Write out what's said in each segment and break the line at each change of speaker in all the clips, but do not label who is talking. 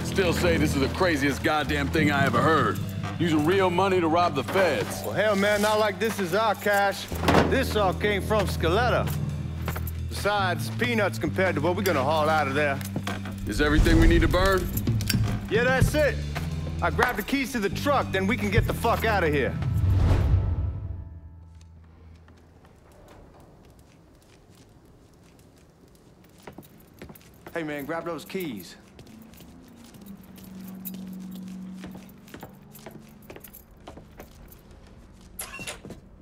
Still say this is the craziest goddamn thing I ever heard. Using real money to rob the feds.
Well, hell, man, not like this is our cash. This all came from Scaletta. Besides, peanuts compared to what we're gonna haul out of there.
Is everything we need to burn?
Yeah, that's it. I grabbed the keys to the truck, then we can get the fuck out of here. Hey, man, grab those keys.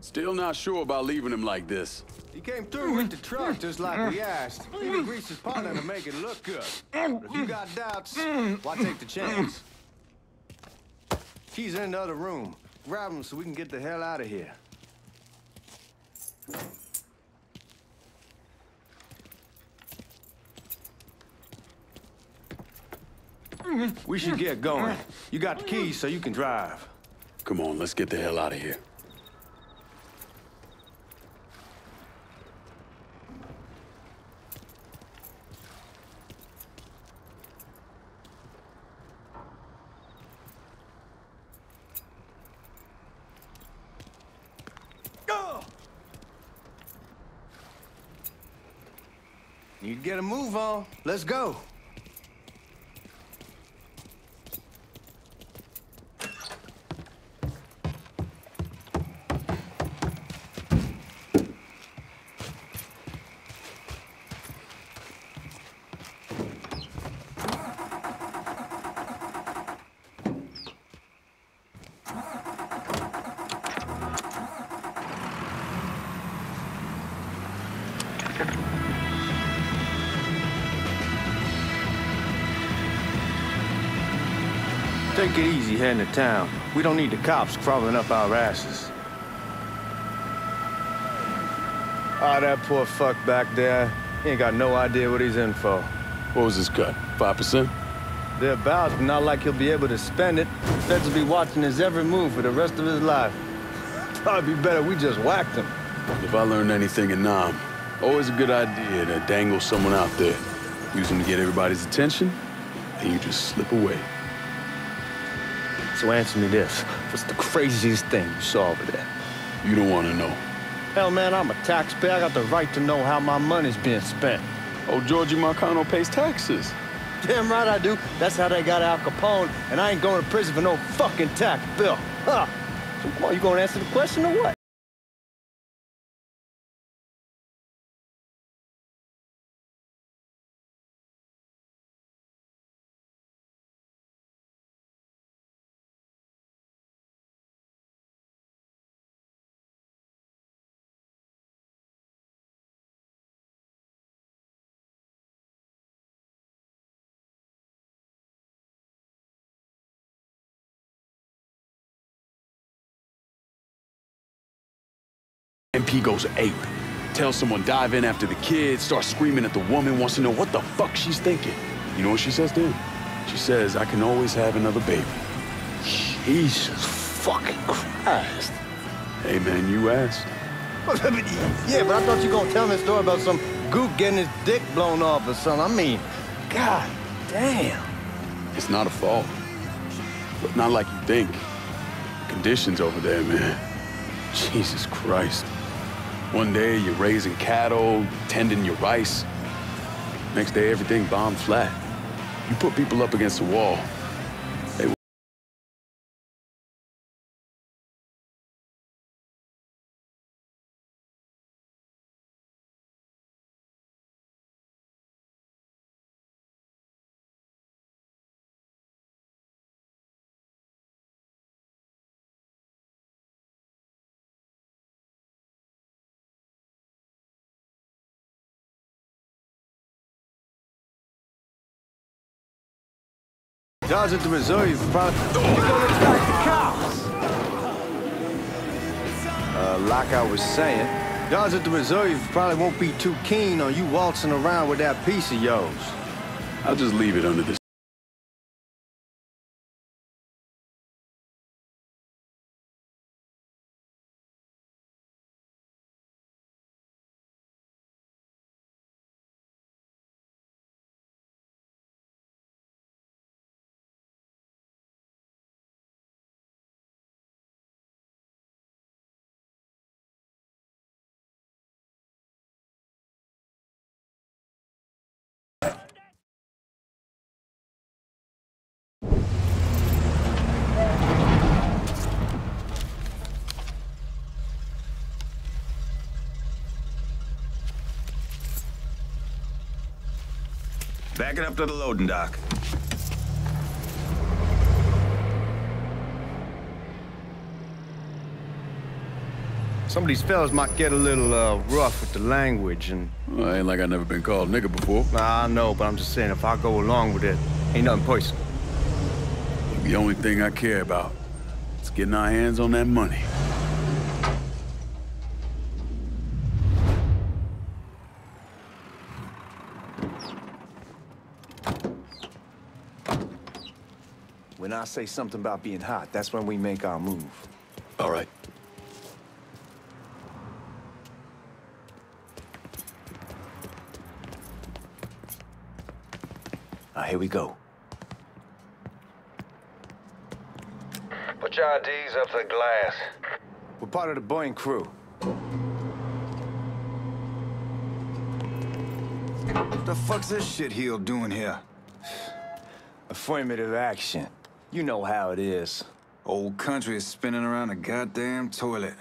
Still not sure about leaving him like this.
He came through with the truck just like we asked. Even greased his partner to make it look good. But if you got doubts, why take the chance? Keys in the other room. Grab them so we can get the hell out of here. We should get going. You got the keys so you can drive.
Come on, let's get the hell out of here.
Need to get a move on. Let's go. Take it easy heading to town. We don't need the cops crawling up our asses. Ah, that poor fuck back there. He ain't got no idea what he's in for.
What was his cut? 5%?
Thereabouts, but not like he'll be able to spend it. The feds will be watching his every move for the rest of his life. Probably be better we just whacked him.
If I learned anything in Nam, always a good idea to dangle someone out there. Use them to get everybody's attention, and you just slip away.
So answer me this. What's the craziest thing you saw over there?
You don't want to know.
Hell, man, I'm a taxpayer. I got the right to know how my money's being spent.
Oh, Giorgi Marcano pays taxes.
Damn right I do. That's how they got Al Capone, and I ain't going to prison for no fucking tax bill. Huh. So come on, you gonna answer the question or what?
MP goes ape. Tells someone dive in after the kid, starts screaming at the woman, wants to know what the fuck she's thinking. You know what she says to him? She says, I can always have another baby.
Jesus fucking Christ.
Hey man, you asked.
Yeah, but I thought you were gonna tell me a story about some gook getting his dick blown off or something. I mean, god damn.
It's not a fault. But not like you think. Conditions over there, man. Jesus Christ. One day, you're raising cattle, tending your rice. Next day, everything bombed flat. You put people up against the wall. They
Dodge at the Missouri, probably... You're gonna attack the cops! Like I was saying, Dodge at the Missouri probably won't be too keen on you waltzing around with that piece of yours.
I'll just leave it under this.
Back it up to the loading dock.
Some of these fellas might get a little rough with the language and...
Well, ain't like I never been called nigga before.
Nah, I know, but I'm just saying if I go along with it, ain't nothing personal.
The only thing I care about is getting our hands on that money.
When I say something about being hot, that's when we make our move.
All right.
Here we go.
Put your IDs up to the glass.
We're part of the Boeing crew.
What the fuck's this shitheel doing here?
Affirmative action. You know how it is.
Old country is spinning around a goddamn toilet.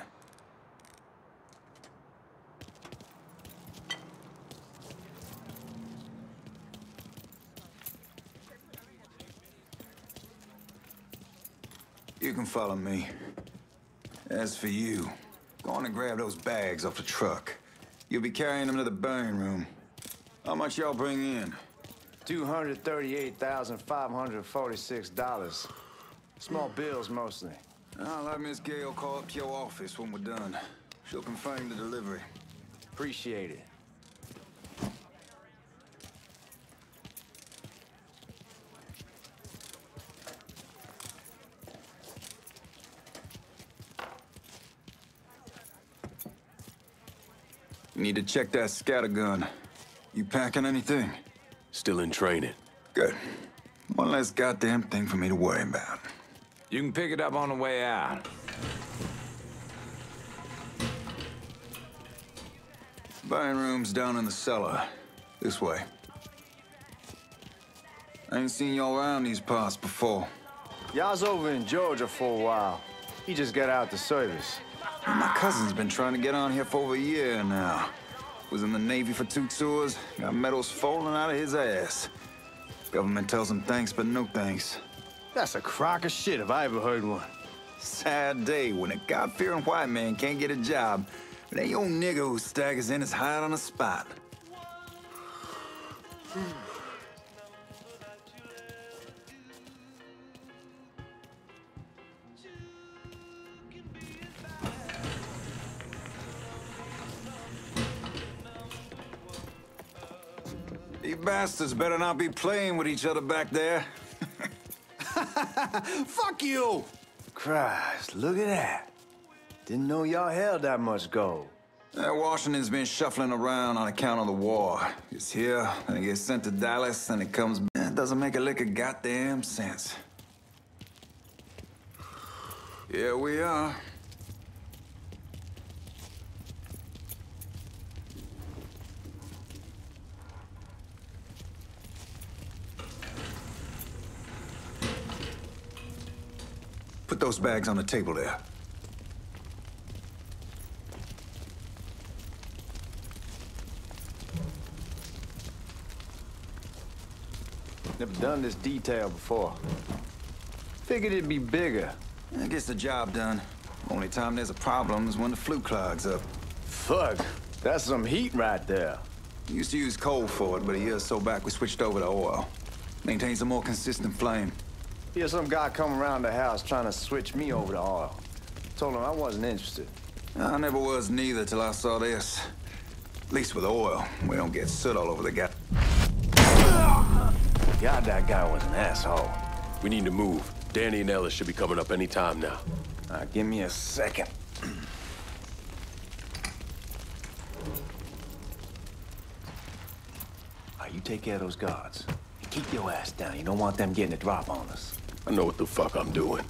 You can follow me. As for you, go on and grab those bags off the truck. You'll be carrying them to the burn room. How much y'all bring in?
$238,546. Small bills, mostly.
I'll let Miss Gale call up to your office when we're done. She'll confirm the delivery.
Appreciate it.
You need to check that scatter gun. You packing anything?
Still in training.
Good. One less goddamn thing for me to worry about.
You can pick it up on the way out.
Buying rooms down in the cellar. This way. I ain't seen y'all around these parts before.
Y'all's over in Georgia for a while. He just got out the service.
My cousin's been trying to get on here for over a year now. Was in the Navy for 2 tours, got medals falling out of his ass. Government tells him thanks, but no thanks.
That's a crock of shit if I ever heard one.
Sad day when a God-fearing white man can't get a job, but ain't old nigga who staggers in his hide on the spot. You bastards better not be playing with each other back there.
Fuck you! Christ, look at that. Didn't know y'all held that much gold.
Washington's been shuffling around on account of the war. It's here, and it gets sent to Dallas, and it comes back. It doesn't make a lick of goddamn sense. Here we are. Put those bags on the table there.
Never done this detail before. Figured it'd be bigger.
That gets the job done. Only time there's a problem is when the flue clogs up.
Fuck, that's some heat right there.
Used to use coal for it, but a year or so back we switched over to oil. Maintains a more consistent flame.
Here's some guy come around the house trying to switch me over to oil. Told him I wasn't interested.
I never was neither till I saw this. At least with oil, we don't get soot all over the
God, that guy was an asshole.
We need to move. Danny and Ellis should be coming up any time now.
Give me a second. You take care of those guards. Keep your ass down. You don't want them getting a drop on us.
I know what the fuck I'm doing.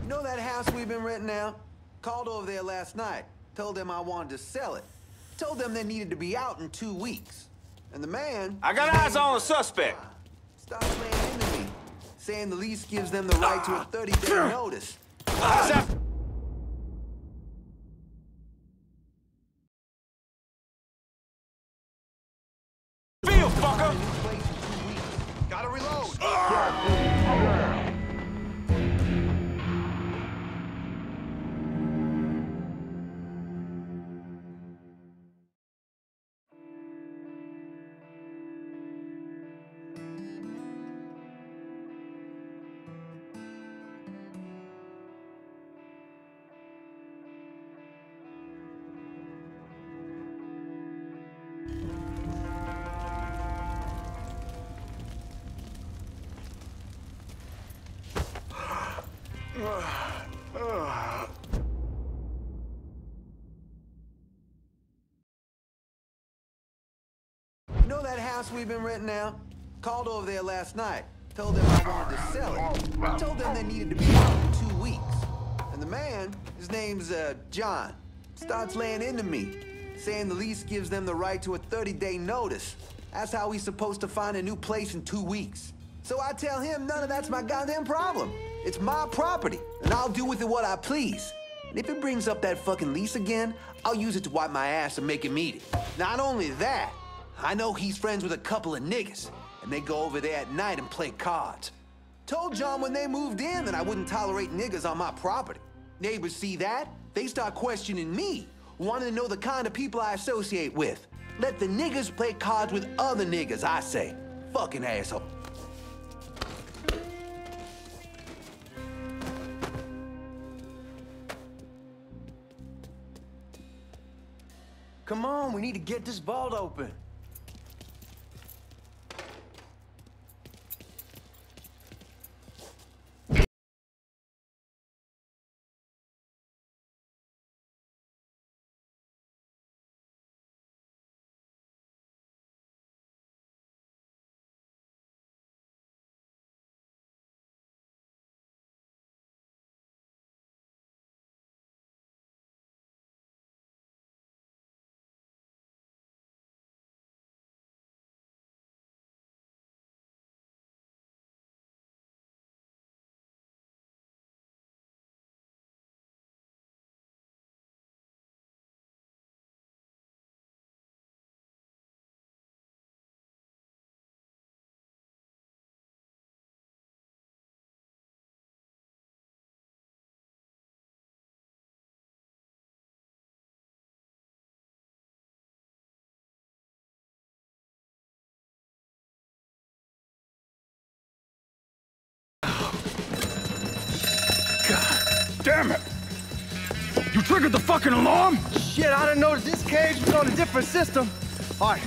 You know that house we've been renting out? Called over there last night. Told them I wanted to sell it. Told them they needed to be out in 2 weeks. And the man...
I got eyes on a suspect.
Starts laying into me, saying the lease gives them the right to a 30-day notice.
How's that? Feel, fucker!
Gotta reload! You know that house we've been renting out? Called over there last night. Told them I wanted to sell it. Told them they needed to be out in 2 weeks. And the man, his name's John, starts laying into me, saying the lease gives them the right to a 30-day notice. That's how he's supposed to find a new place in 2 weeks. So I tell him none of that's my goddamn problem. It's my property, and I'll do with it what I please. And if it brings up that fucking lease again, I'll use it to wipe my ass and make him eat it. Not only that, I know he's friends with a couple of niggas, and they go over there at night and play cards. Told John when they moved in that I wouldn't tolerate niggas on my property. Neighbors see that, they start questioning me, wanting to know the kind of people I associate with. Let the niggas play cards with other niggas, I say. Fucking asshole.
Come on, we need to get this vault open.
Damn it! You triggered the fucking alarm?
Shit, I didn't know that this cage was on a different system. All right,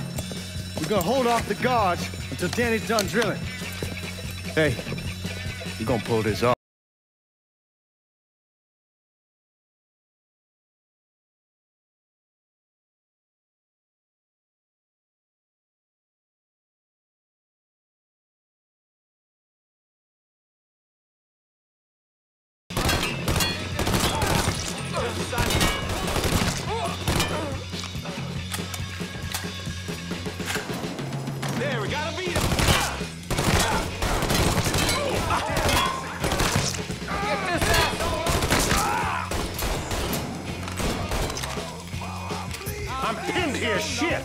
we're gonna hold off the guards until Danny's done drilling. Hey, you gonna pull this off?
There, we gotta beat him!
I'm pinned here, shit!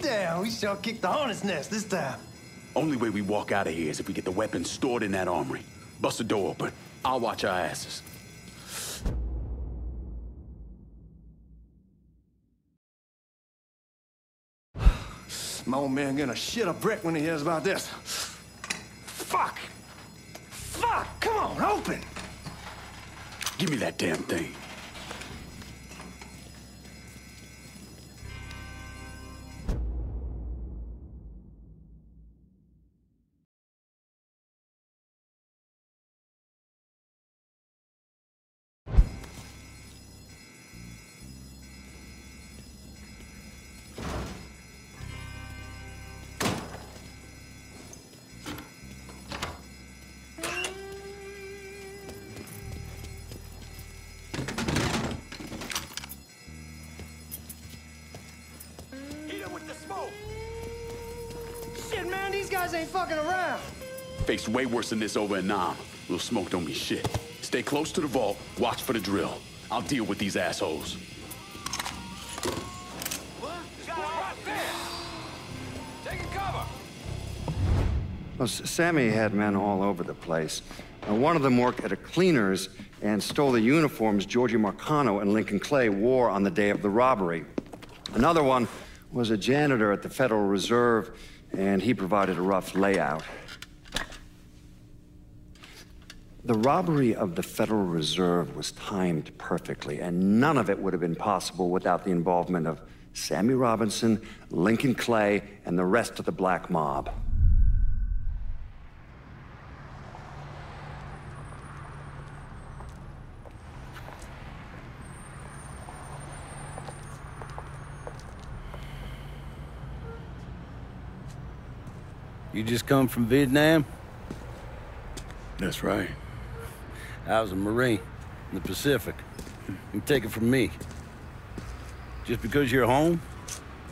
Damn, we sure kicked the hornet's nest this time.
Only way we walk out of here is if we get the weapons stored in that armory. Bust the door open. I'll watch our asses.
My old man gonna shit a brick when he hears about this. Fuck! Fuck! Come on, open!
Give me that damn thing.
Shit, man, these guys ain't fucking around.
Faced way worse than this over in Nam. Little smoke don't mean shit. Stay close to the vault, watch for the drill. I'll deal with these assholes.
Taking cover.
Well, Sammy had men all over the place. One of them worked at a cleaner's and stole the uniforms Giorgi Marcano and Lincoln Clay wore on the day of the robbery. Another one was a janitor at the Federal Reserve, and he provided a rough layout. The robbery of the Federal Reserve was timed perfectly, and none of it would have been possible without the involvement of Sammy Robinson, Lincoln Clay, and the rest of the black mob.
You just come from Vietnam?
That's right.
I was a Marine in the Pacific. You take it from me. Just because you're home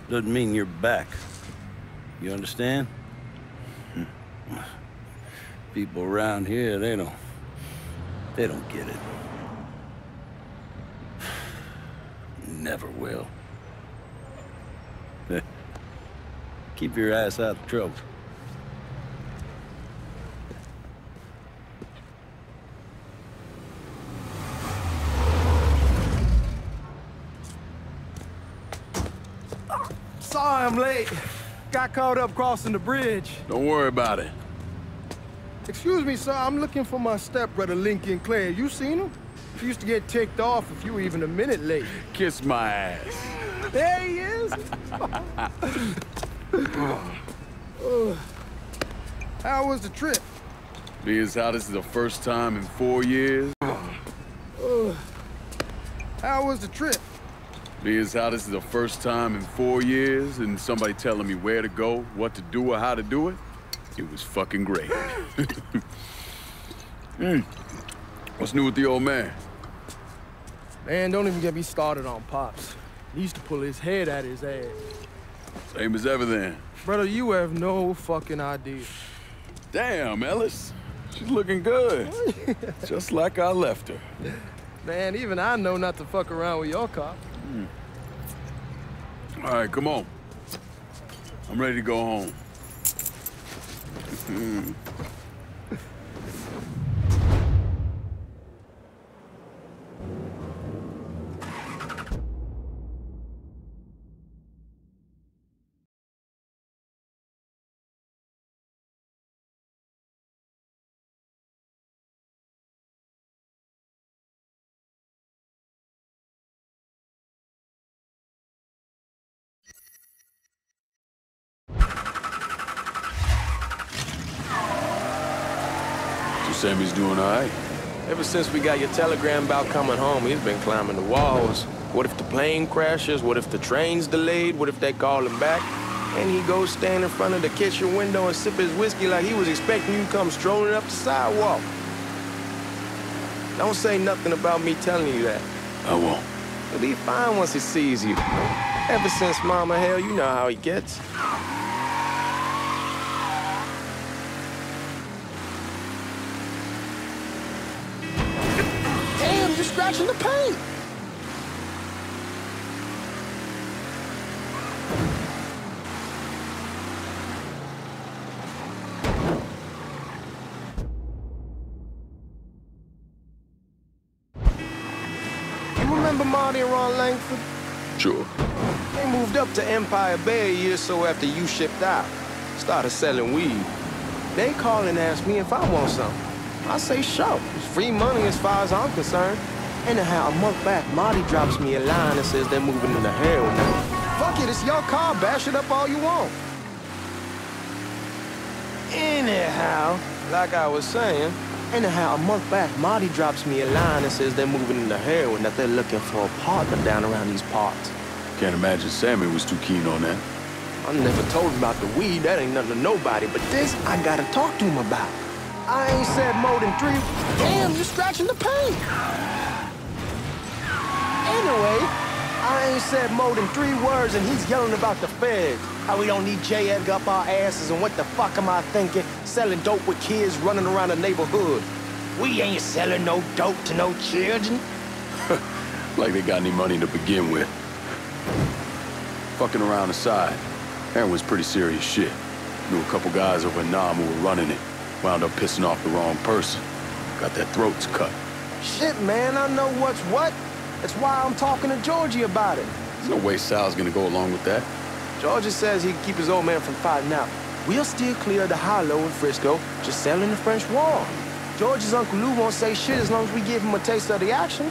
doesn't mean you're back. You understand? People around here, they don't get it. Never will. Keep your ass out of trouble.
Sorry I'm late. Got caught up crossing the bridge.
Don't worry about it.
Excuse me, sir. I'm looking for my stepbrother, Lincoln Clay. You seen him? He used to get ticked off if you were even a minute late.
Kiss my ass.
There he is. How was the trip?
Being how this is the first time in 4 years.
How was the trip?
Being how this is the first time in 4 years and somebody telling me where to go, what to do, or how to do it, it was fucking great. What's new with the old man?
Man, don't even get me started on Pops. He used to pull his head out his ass.
Same as ever then.
Brother, you have no fucking idea.
Damn, Ellis. She's looking good. Just like I left her.
Man, even I know not to fuck around with your car.
All right, come on. I'm ready to go home. Sammy's doing all right.
Ever since we got your telegram about coming home, he's been climbing the walls. What if the plane crashes? What if the train's delayed? What if they call him back? And he goes stand in front of the kitchen window and sip his whiskey like he was expecting you to come strolling up the sidewalk. Don't say nothing about me telling you that.
I won't.
He'll be fine once he sees you. Ever since Mama Hell, you know how he gets.
Damn, you're scratching the paint!
Remember Marty and Ron Langford?
Sure.
They moved up to Empire Bay a year or so after you shipped out. Started selling weed. They call and ask me if I want some. I say sure. It's free money as far as I'm concerned. Anyhow, a month back, Marty drops me a line and says they're moving into heroin now. Fuck it, it's your car. Bash it up all you want. Anyhow, like I was saying, a month back, Marty drops me a line and says they're moving into heroin, that they're looking for a partner down around these parts.
Can't imagine Sammy was too keen on that.
I never told him about the weed, that ain't nothing to nobody, but this I gotta talk to him about. I ain't said more than 3. Damn, you're scratching the paint. Anyway, I ain't said more than 3 words and he's yelling about the feds. How we don't need J. Edgar up our asses and what the fuck am I thinking? Selling dope with kids running around the neighborhood. We ain't selling no dope to no children.
Like they got any money to begin with. Fucking around aside, heroin's pretty serious shit. Knew a couple guys over in Nam who were running it. Wound up pissing off the wrong person. Got their throats cut.
Shit, man, I know what's what. That's why I'm talking to Giorgi about it.
There's no way Sal's gonna go along with that.
Giorgi says he can keep his old man from fighting out. We'll still clear the hollow in Frisco, just selling the French Wall. George's Uncle Lou won't say shit as long as we give him a taste of the action.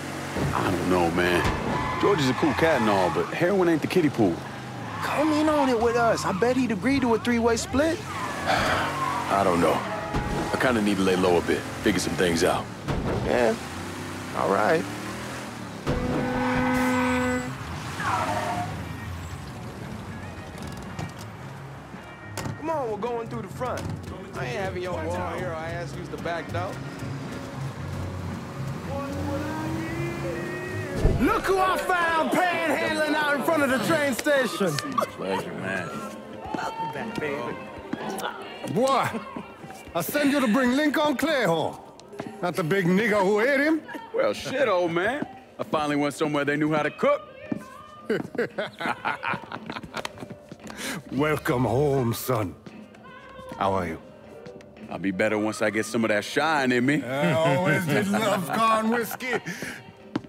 I don't know, man. George is a cool cat and all, but heroin ain't the kiddie pool.
Come in on it with us. I bet he'd agree to a 3-way split.
I don't know. I kind of need to lay low a bit, figure some things out.
Yeah, all right. Come on, we're going through the front. I ain't having your war hero ass use the back door.
Look who I found panhandling out in front of the train station.
Pleasure, man.
Welcome back, baby. Boy, I send you to bring Lincoln Clay home. Not the big nigga who ate him.
Well, shit, old man. I finally went somewhere they knew how to cook.
Welcome home, son. How are you?
I'll be better once I get some of that shine in me.
I always did love corn whiskey.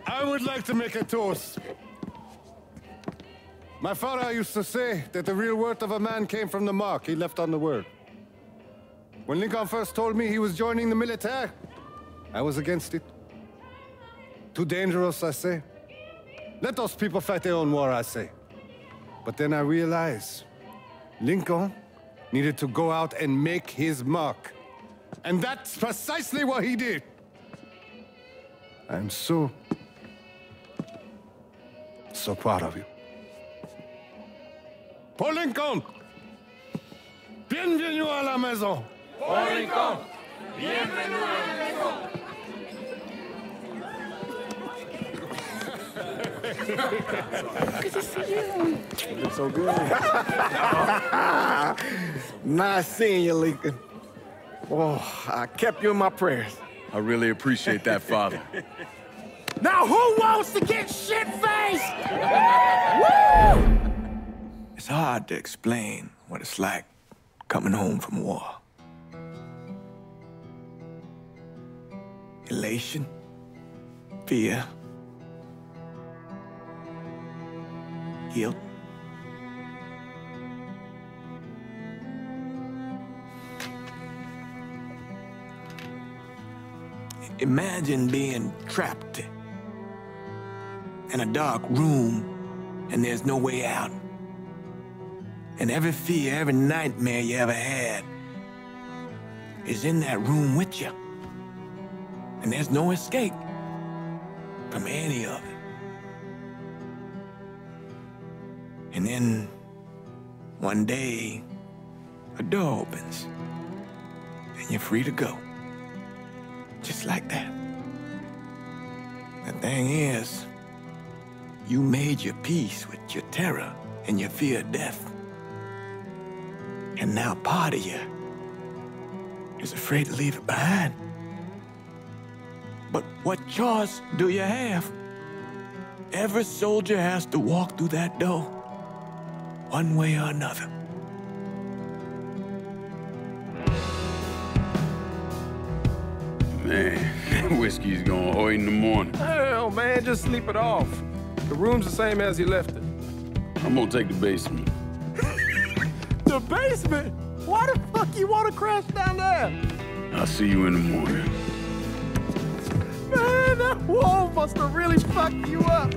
I would like to make a toast. My father used to say that the real worth of a man came from the mark he left on the world. When Lincoln first told me he was joining the military, I was against it. Too dangerous, I say. Let those people fight their own war, I say. But then I realized Lincoln needed to go out and make his mark. And that's precisely what he did. I'm so proud of you. Paul Lincoln! Bienvenue à la maison!
Paul Lincoln! Bienvenue à la maison!
Good to see you. You look so good.
Nice seeing you, Lincoln. Oh, I kept you in my prayers.
I really appreciate that, Father.
Now who wants to get shit-faced?
Woo! It's hard to explain what it's like coming home from war. Elation, fear, guilt. Imagine being trapped in a dark room and there's no way out. And every fear, every nightmare you ever had is in that room with you. And there's no escape from any of it. And then one day, a door opens and you're free to go. Just like that. The thing is, you made your peace with your terror and your fear of death. And now part of you is afraid to leave it behind. But what choice do you have? Every soldier has to walk through that door, one way or another.
Man, That whiskey's gonna hurt in the morning.
Hell, man, just sleep it off. The room's the same as you left it.
I'm gonna take the basement.
The basement? Why the fuck you want to crash down there?
I'll see you in the morning.
Man, that wall must have really fucked you up.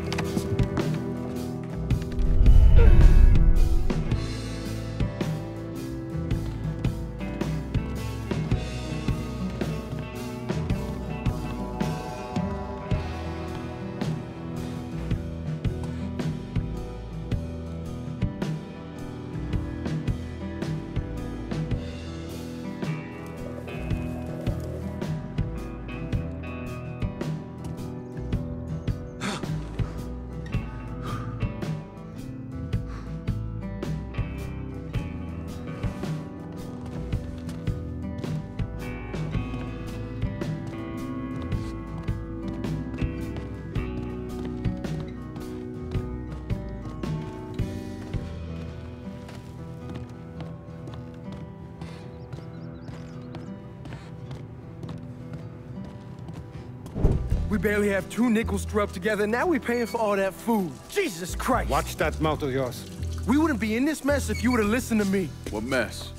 We barely have 2 nickels to rub together, now we're paying for all that food. Jesus Christ!
Watch that mouth of yours.
We wouldn't be in this mess if you would have listened to me.
What mess?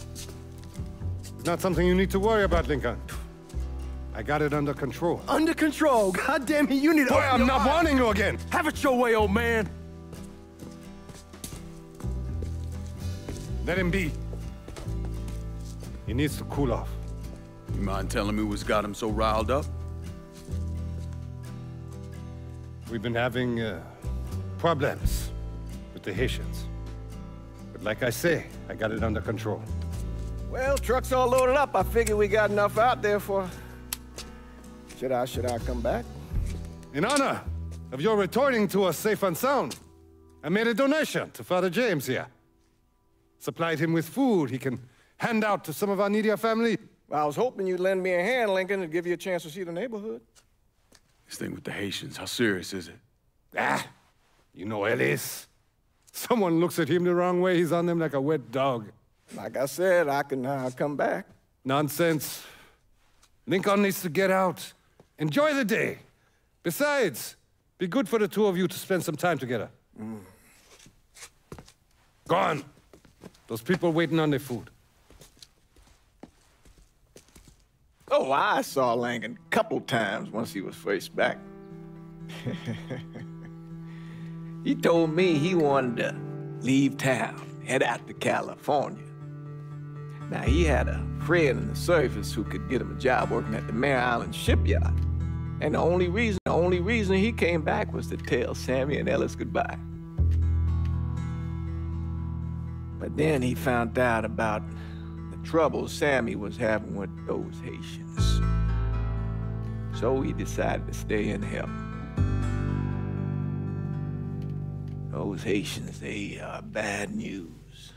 It's not something you need to worry about, Lincoln. I got it under control.
Under control? God damn it, you need to...
Boy, I'm not warning you again!
Have it your way, old man.
Let him be. He needs to cool off.
You mind telling me what's got him so riled up?
We've been having problems with the Haitians. But like I say, I got it under control.
Well, truck's all loaded up. I figure we got enough out there for... Should I come back?
In honor of your returning to us safe and sound, I made a donation to Father James here. Supplied him with food he can hand out to some of our needier family.
Well, I was hoping you'd lend me a hand, Lincoln, and give you a chance to see the neighborhood.
This thing with the Haitians, how serious is it?
You know Ellis. Someone looks at him the wrong way, he's on them like a wet dog.
Like I said, I can come back.
Nonsense. Lincoln needs to get out. Enjoy the day. Besides, be good for the 2 of you to spend some time together. Go on. Those people waiting on their food.
Oh, I saw Lincoln a couple times once he was first back. He told me he wanted to leave town, head out to California. Now, he had a friend in the service who could get him a job working at the Mare Island shipyard. And the only reason he came back was to tell Sammy and Ellis goodbye. But then he found out about trouble Sammy was having with those Haitians. So he decided to stay and help. Those Haitians, they are bad news.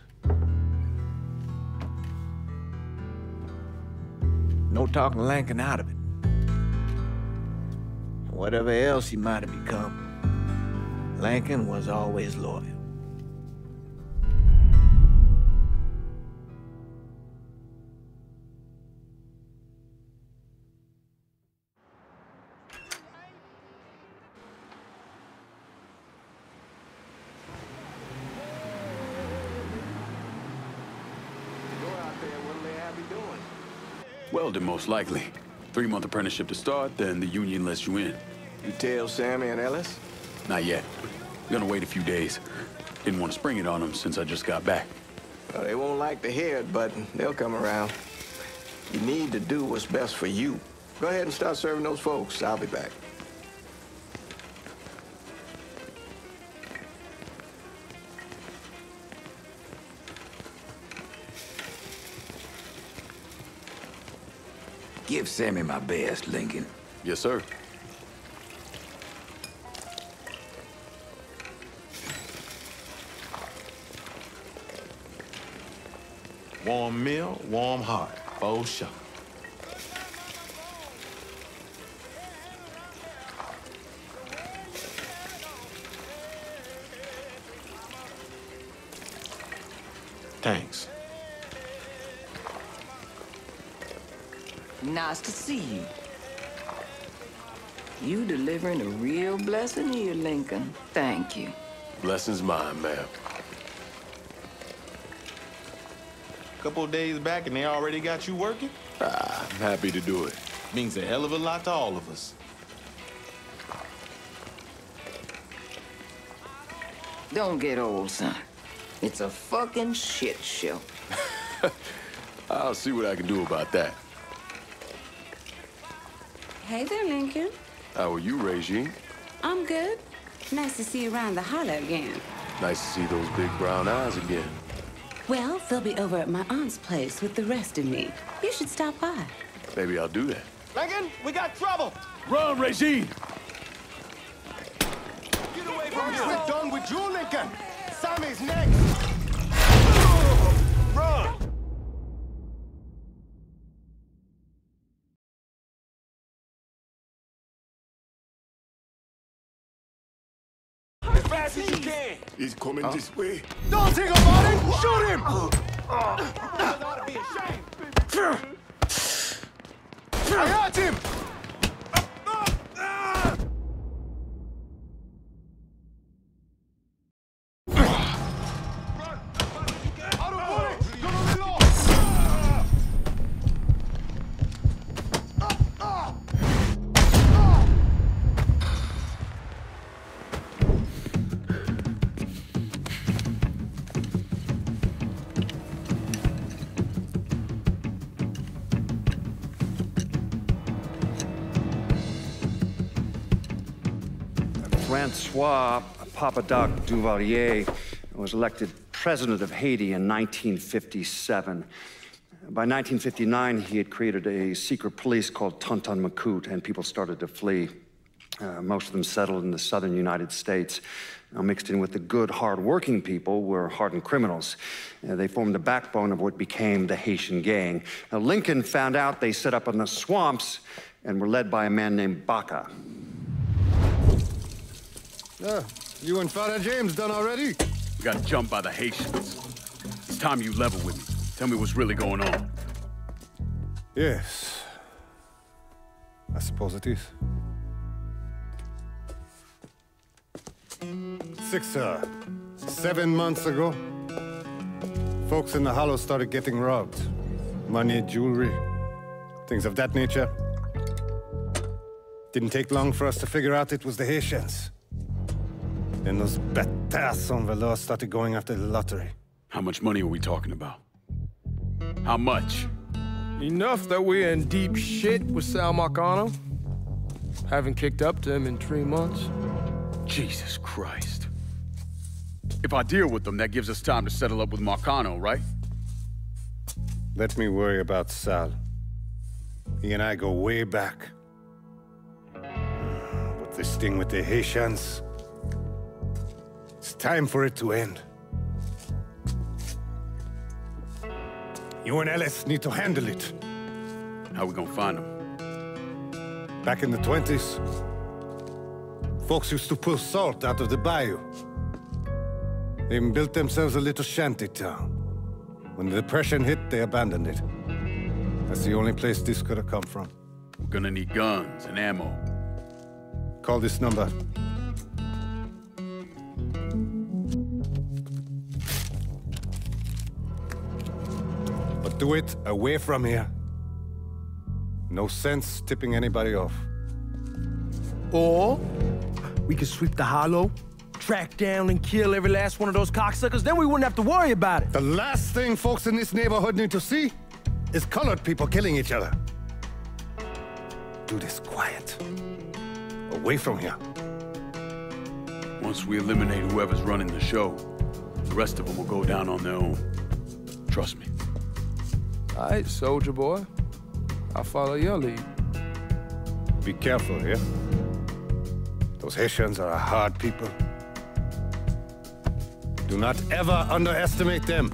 No talking Lincoln out of it. Whatever else he might have become, Lincoln was always loyal.
Welding, most likely. 3-month apprenticeship to start, then the union lets you in.
You tell Sammy and Ellis?
Not yet. Gonna wait a few days. Didn't want to spring it on them since I just got back.
Well, they won't like to hear it, but they'll come around. You need to do what's best for you. Go ahead and start serving those folks. I'll be back.
Give Sammy my best, Lincoln.
Yes, sir.
Warm meal, warm heart, for sure. Thanks.
Nice to see you. You delivering a real blessing here, Lincoln. Thank you.
Blessing's mine, ma'am.
Couple of days back and they already got you working?
I'm happy to do it.
Means a hell of a lot to all of us.
Don't get old, son. It's a fucking shit show.
I'll see what I can do about that.
Hey there, Lincoln.
How are you, Regine?
I'm good. Nice to see you around the holler again.
Nice to see those big brown eyes again.
Well, they'll be over at my aunt's place with the rest of me. You should stop by.
Maybe I'll do that.
Lincoln, we got trouble!
Run, Regine!
Get away from me!
We're done with you, Lincoln! Sammy's next!
Run! As fast as you can!
He's coming this way. Don't think about it! Shoot him!
Ought to be ashamed!
I got him!
Francois Papadoc Duvalier was elected president of Haiti in 1957. By 1959, he had created a secret police called Tonton Macoute, and people started to flee. Most of them settled in the southern United States. Now, mixed in with the good, hard-working people were hardened criminals. They formed the backbone of what became the Haitian gang. Now, Lincoln found out they set up in the swamps and were led by a man named Baca.
You and Father James done already?
We got jumped by the Haitians. It's time you level with me. Tell me what's really going on.
Yes. I suppose it is. 7 months ago, folks in the Hollow started getting robbed. Money, jewelry, things of that nature. Didn't take long for us to figure out it was the Haitians. Then those bâtards on velours started going after the lottery.
How much money are we talking about? How much?
Enough that we're in deep shit with Sal Marcano. Haven't kicked up to him in 3 months.
Jesus Christ. If I deal with them, that gives us time to settle up with Marcano, right?
Let me worry about Sal. He and I go way back. But this thing with the Haitians... it's time for it to end. You and Ellis need to handle it.
How we gonna find them?
Back in the 20s, folks used to pull salt out of the bayou. They even built themselves a little shanty town. When the Depression hit, they abandoned it. That's the only place this could have come from.
We're gonna need guns and ammo.
Call this number. But do it away from here. No sense tipping anybody off.
Or we could sweep the Hollow, track down and kill every last one of those cocksuckers, then we wouldn't have to worry about it.
The last thing folks in this neighborhood need to see is colored people killing each other. Do this quiet. Away from here.
Once we eliminate whoever's running the show, the rest of them will go down on their own. Trust me.
All right, soldier boy. I'll follow your lead.
Be careful here. Those Haitians are a hard people. Do not ever underestimate them.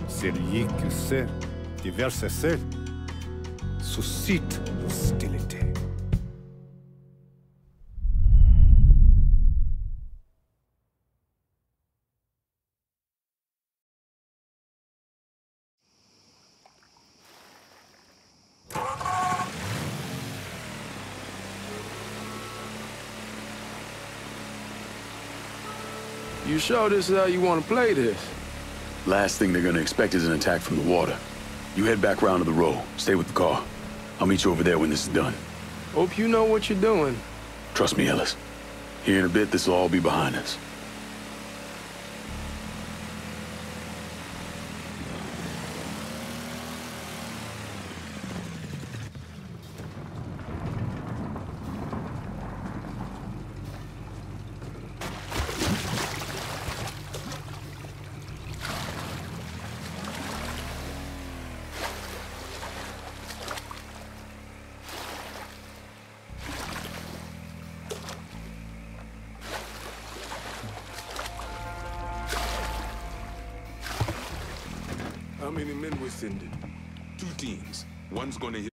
Celui qui sait diverser suscite l'hostilité.
You sure this is how you want to play this?
Last thing they're gonna expect is an attack from the water. You head back round to the row. Stay with the car. I'll meet you over there when this is done.
Hope you know what you're doing.
Trust me, Ellis. Here in a bit, this will all be behind us.
How many men were sending? 2 teams. One's gonna hit